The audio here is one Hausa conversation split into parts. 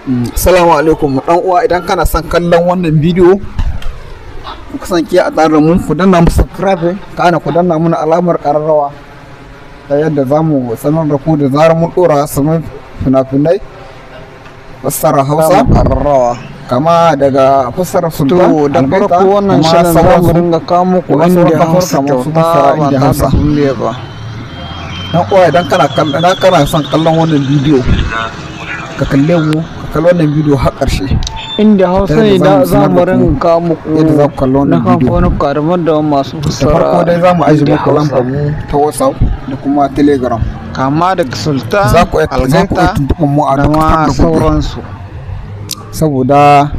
Assalamu alaikum dan uwa, idan kana son kallon wannan bidiyo ku kasance a tare da mu, ku danna mu subscribe, kana ku danna mana alamar kararrawa ta yadda zamu sanar da ku da zarar mun dora saman fina-finai fassara Hausa kararrawa kama daga fassara Sultan. Da farko wannan shirin zamu ringa kawo muku inda Hausa kyauta ba tare da kulle ba. Dan uwa, idan kana son kallon wannan bidiyo ka kalle mu, ka kalli wannan bidiyo har ƙarshe. Inda Hausa ne da za mu ringa kawo muku yadda za ku kalli wannan bidiyo. na kamfanin da masu Da fassara. farko dai za mu ajiye muku lambar mu ta WhatsApp da kuma Telegram. Kama daga Sultan, Za ku iya Algaita tuntuɓar mu a da duk ma da kuke. sauransu. Saboda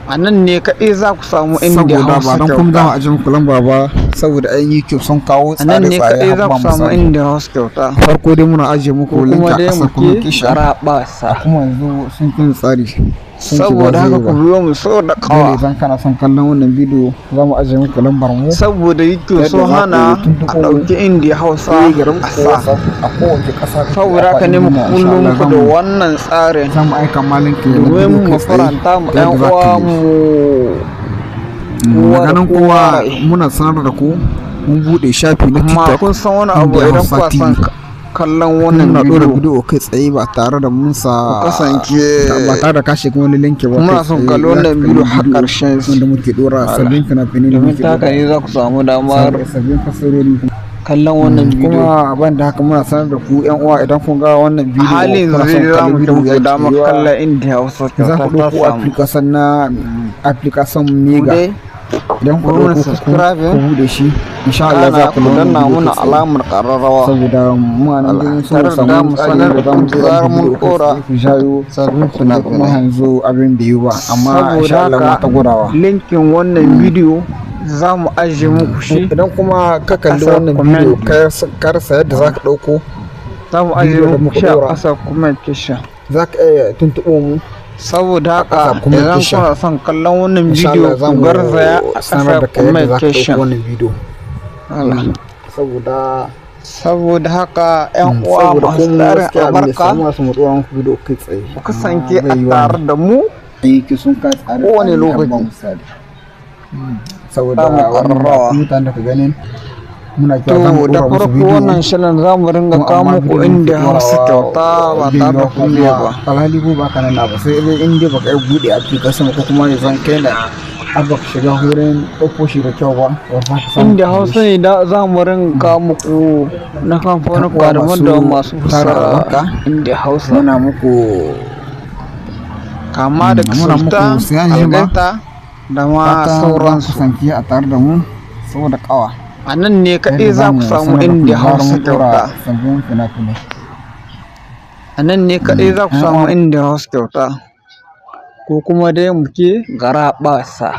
A nan ne kaɗai za ku samu inda ba Hausa don kuma za mu kyauta. ajiye muku lamba ba, saboda ayan YouTube sun kawo A nan ne tsare-tsare kaɗai za har ba ku samu misali. inda Hausa kyauta. Farko dai muna ajiye muku Ko link kuma a dai ƙasa kuma muke kisha. garaɓasa. Kuma yanzu sun kin tsari. Sun ci Saboda ba haka zai ku ba. biyo mu sau da Dole ƙawa. idan kana son kallon wannan bidiyo za mu ajiye muku lambar mu. Saboda YouTube Yadda sun za ku hana a tuntuɓo mu. ɗauki inda Hausa Telegram a ko sa. WhatsApp a kowace ƙasa. Saboda haka ne muku kullum ku da wannan tsarin za mu aika ma link da domin bidiyo mu kai tsaye faranta mu ta ɗan yadda za ka uwa yi. mu Daga nan kuma rai. muna sanar da ku mun bude shafi na Amma TikTok. kun san wani abu inda idan Hausa kuka TV. son kallon wannan Muna ɗora bidiyo bidiyo kai tsaye ba tare da mun sa ku kasance ba tare da kashe kuma wani linki ba. muna kai son tsaye kallon za ka wannan kalli bidiyo har ƙarshen shi. wanda muke ɗora sabbin fina-finai da domin muke ta haka ne ɗora za ku samu damar sabbin fasarori. kallon wannan bidiyo. Kuma ban da haka muna sanar da ku yan uwa, idan kun ga wannan A bidiyo halin kuna son yanzu za kallon mu bidiyo muku ya damar ci yawa, kallon inda Hausa za kyauta ku ta ɗauko samu. application Ku Mega. dai Idan ku ku mana ɗauko subscribe, ku bude shi, insha Allah za kana ku ku nuna danna bidiyo muna kai tsaye. alamar ƙararrawa. Saboda mu a nan dai sun tare da samu mu tsari sanar da da za mu ku tura zarar muku mun bidiyo kai ɗora tsaye ku jayo sabbin kuma fina-finai. yanzu abin bai yi ba, amma Saboda insha Allah haka, ma ta gwadawa. linkin wannan bidiyo za mu ajiye muku shi. Idan kuma ka kalli ƙasa wannan comment. bidiyo ka rasa yadda za ka ɗauko, Za mu ajiye bidiyo da muku muka shi a ɗora. ƙasa comment section. za ka iya tuntuɓo mu. Saboda ƙasa haka comment idan section. kuna son kallon wannan Insha bidiyo Allah za ku mu garzaya a sanar da ƙasa kai yadda comment za ka ɗauko section. wannan bidiyo. Saboda haka yan uwa saboda masu kuma tsarin gaskiya abin da albarka samu masu mutuwa muku bidiyo kai tsaye. ku kasance Amma a bai yi tare da mu aiki sun ka tsare kowane tsare lokaci. har ba misali. Saboda Za mu ƙararrawa. mutane da ka ganin muna to kira za mu da ɗora musu farko bidiyo. wannan shirin za mu ringa Kuma kawo amma muku bidiyon inda muke Hausa ɗorawa kyauta ba bai tare da yiwa kulle kuma ba. alhali ko ba kana na ba, sai dai in dai baka yi buɗe application ko kuma ya zan kai da abba ka shiga wurin ɗauko shi da kyau ba, ba za ka samu Inda kuɗi. Hausa ne da za mu ringa kawo muku na kamfanin Uwa kwadamar da masu tara albarka, fassara inda Hausa muna muku kama daga muna muku Sultan, siyan shi ba. Algaita da ma fata za ku sauransu. kasance a tare da mu saboda kawa. A nan ne kaɗai za ku samu inda Hausa kyauta. sabbin fina-finai. A nan ne kaɗai za ku samu inda Hausa kyauta. Ko kuma dai muke garaɓasa.